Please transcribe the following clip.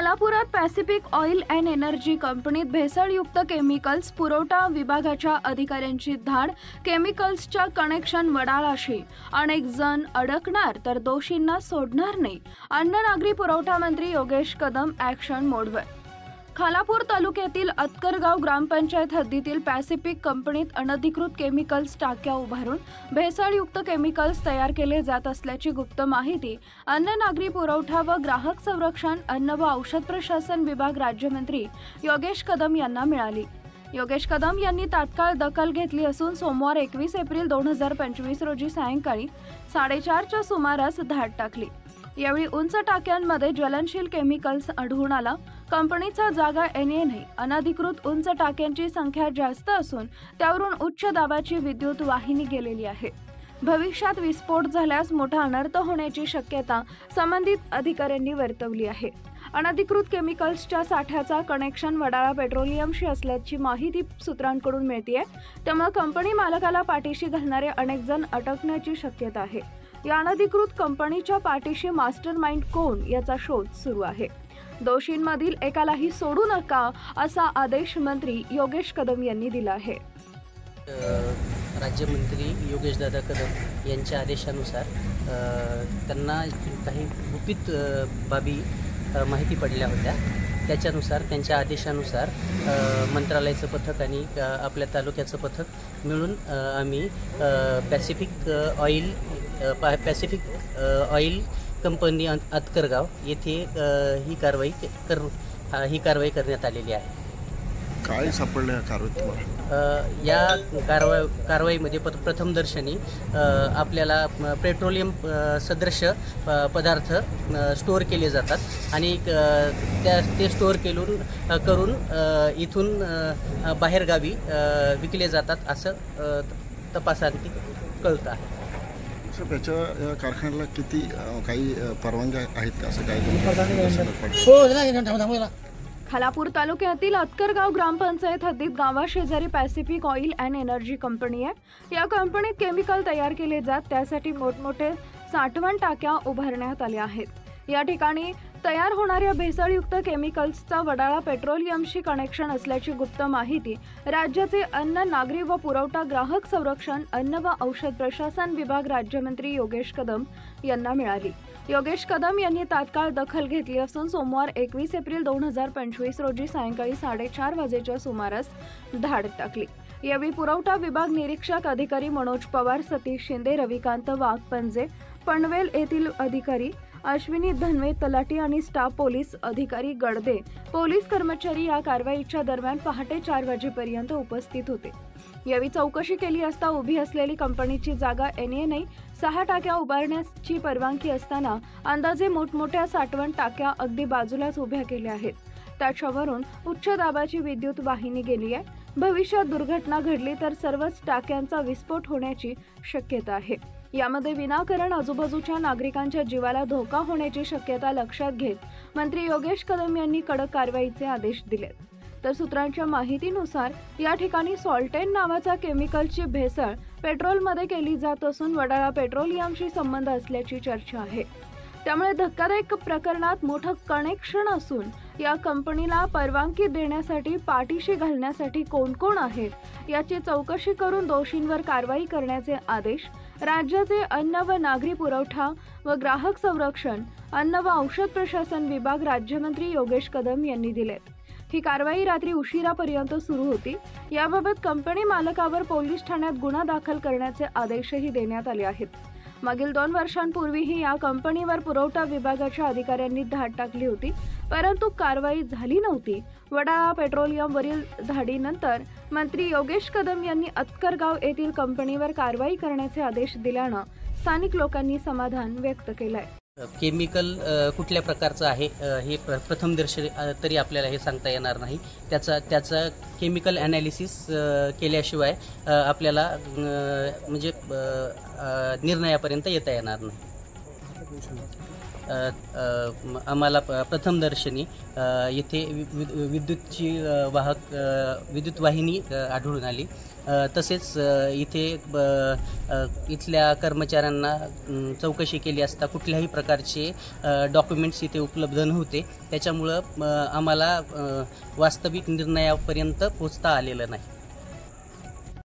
खालापुरात Pacific oil and energy कंपनीत भेसळयुक्त chemicals पुरवठा विभागाच्या अधिकाऱ्यांची धाड. केमिकल्सच्या कनेक्शन वडाळाशी. अनेक जण अडकणार तर दोषींना सोडणार नाही. अन्न नागरी पुरवठा मंत्री योगेश कदम ॲक्शन मोडवर. खालापूर तालुक्यातील अतकरगाव ग्रामपंचायत हद्दीतील पॅसिफिक कंपनीत अनधिकृत केमिकल्स टाक्या उभारून भेसळयुक्त केमिकल्स तयार केले जात असल्याची गुप्त माहिती अन्न नागरी पुरवठा व ग्राहक संरक्षण, अन्न व औषध प्रशासन विभाग राज्यमंत्री योगेश कदम यांना मिळाली. योगेश कदम यांनी तात्काळ दखल घेतली असून सोमवार 21 एप्रिल 2025 रोजी सायंकाळी 4:30च्या सुमारास धाड टाकली. यावेळी उंच टाक्यांमध्ये ज्वलनशील केमिकल्स आढळून आला. कंपनीचा जागा NA नाही. अनधिकृत उंच टाक्यांची संख्या जास्त असून त्यावरून उच्च दाबाची विद्युत वाहिनी गेलेली आहे. भविष्यात विस्फोट झाल्यास मोठा अनर्थ होण्याची शक्यता संबंधित अधिकाऱ्यांनी वर्तवली आहे. अनधिकृत केमिकल्सच्या साठ्याचा कनेक्शन वडाळा पेट्रोलियमशी असल्याची माहिती सूत्रांकडून मिळतेय. त्यामुळे कंपनी मालकाला पाठीशी घालणारे अनेक जण अटकण्याची शक्यता आहे. या अनधिकृत कंपनीच्या पाठीशी मास्टर माइंड कोण याचा शोध सुरू आहे. दोषींमधील एकालाही सोडू नका असा आदेश मंत्री योगेश कदम यांनी दिला आहे. राज्यमंत्री योगेश दादा कदम यांच्या आदेशानुसार त्यांना काही गुपित बाबी माहिती पडल्या होत्या. त्याच्यानुसार त्यांच्या आदेशानुसार मंत्रालयाचं पथक आणि आपल्या तालुक्याचं पथक मिळून आम्ही पॅसिफिक ऑइल कंपनी अतकरगाव येथे ही कारवाई करण्यात आलेली आहे. काय सापडलं या कारवाईत? या कारवाईमध्ये प्रथमदर्शनी आपल्याला पेट्रोलियम सदृश्य पदार्थ स्टोअर केले जातात आणि ते स्टोअर करून इथून बाहेरगावी विकले जातात असं तपासांती कळतं आहे. त्याच्या कारखान्याला किती काही परवानग्या आहेत का असं काही? खालापूर तालुक्यातील अतकरगाव ग्रामपंचायत हद्दीत गावाशेजारी Pacific oil and energy company आहे. या कंपनीत केमिकल तयार केले जात त्यासाठी मोठमोठे साठवण टाक्या उभारण्यात आल्या आहेत. या ठिकाणी तयार होणाऱ्या भेसळयुक्त केमिकल्सचा वडाळा पेट्रोलियमशी कनेक्शन असल्याची गुप्त माहिती राज्याचे अन्न, नागरी व पुरवठा, ग्राहक संरक्षण, अन्न व औषध प्रशासन विभाग राज्यमंत्री योगेश कदम यांना मिळाली. योगेश कदम यांनी तात्काळ दखल घेतली असून सोमवार 21 एप्रिल 2025 रोजी सायंकाळी 4:30 वाजेच्या सुमारास धाड टाकली. यावेळी पुरवठा विभाग निरीक्षक अधिकारी मनोज पवार, सतीश शिंदे, रविकांत वाघपंजे, पनवेल येथील अधिकारी अश्विनी धनवे, तलाठी आणि स्टाफ पोलीस अधिकारी गडदे पोलीस कर्मचारी या कारवाईच्या दरम्यान पहाटे 4 वाजेपर्यंत उपस्थित होते. यावेळी चौकशी केली असता उभी असलेली कंपनीची जागा NA नाही. 6 टाक्या उभारण्याची परवानगी असताना अंदाजे मोठमोठ्या साठवण टाक्या अगदी बाजूलाच उभ्या केल्या आहेत. त्याच्यावरून उच्च दाबाची विद्युत वाहिनी गेली आहे. भविष्यात दुर्घटना घडली तर सर्वच टाक्यांचा विस्फोट होण्याची शक्यता आहे. यामध्ये विनाकारण आजूबाजूच्या नागरिकांच्या जीवाला धोका होण्याची शक्यता लक्षात घेत मंत्री योगेश कदम यांनी कडक कारवाईचे आदेश दिलेत. तर सूत्रांच्या माहितीनुसार या ठिकाणी सॉल्टेन नावाचा केमिकलची भेसळ पेट्रोलमध्ये केली जात असून वडाळा पेट्रोलियमशी संबंध असल्याची चर्चा आहे. त्यामुळे धक्कादायक प्रकरणात मोठं कनेक्शन असून या कंपनीला परवानगी देण्यासाठी पाठीशी घालण्यासाठी कोण कोण आहेत याची चौकशी करून दोषींवर कारवाई करण्याचे आदेश राज्याचे अन्न व नागरी पुरवठा व ग्राहक संरक्षण, अन्न व औषध प्रशासन विभाग राज्यमंत्री योगेश कदम यांनी दिलेत. ही कारवाई रात्री उशिरापर्यंत सुरू होती. याबाबत कंपनी मालकावर पोलीस ठाण्यात गुन्हा दाखल करण्याचे आदेशही देण्यात आले आहेत. मागील 2 वर्षांपूर्वीही या कंपनीवर पुरवठा विभागाच्या अधिकाऱ्यांनी धाड टाकली होती, परंतु कारवाई झाली नव्हती. वडाळा पेट्रोलियमवरील धाडीनंतर मंत्री योगेश कदम यांनी अतकरगाव येथील कंपनीवर कारवाई करण्याचे आदेश दिल्यानं स्थानिक लोकांनी समाधान व्यक्त केलंय. केमिकल कुठल्या प्रकारचं आहे हे प्रथमदर्शनी तरी आपल्याला हे सांगता येणार नाही. त्याचा केमिकल ॲनालिसिस केल्याशिवाय आपल्याला म्हणजे निर्णयापर्यंत येता येणार नाही. आम्हाला प्रथमदर्शनी येथे विद्युतची विद्युत वाहिनी आढळून आली. तसेच इथे इथल्या कर्मचाऱ्यांना चौकशी केली असता कुठल्याही प्रकारचे डॉक्युमेंट्स इथे उपलब्ध नव्हते. त्याच्यामुळं आम्हाला वास्तविक निर्णयापर्यंत पोहोचता आलेलं नाही.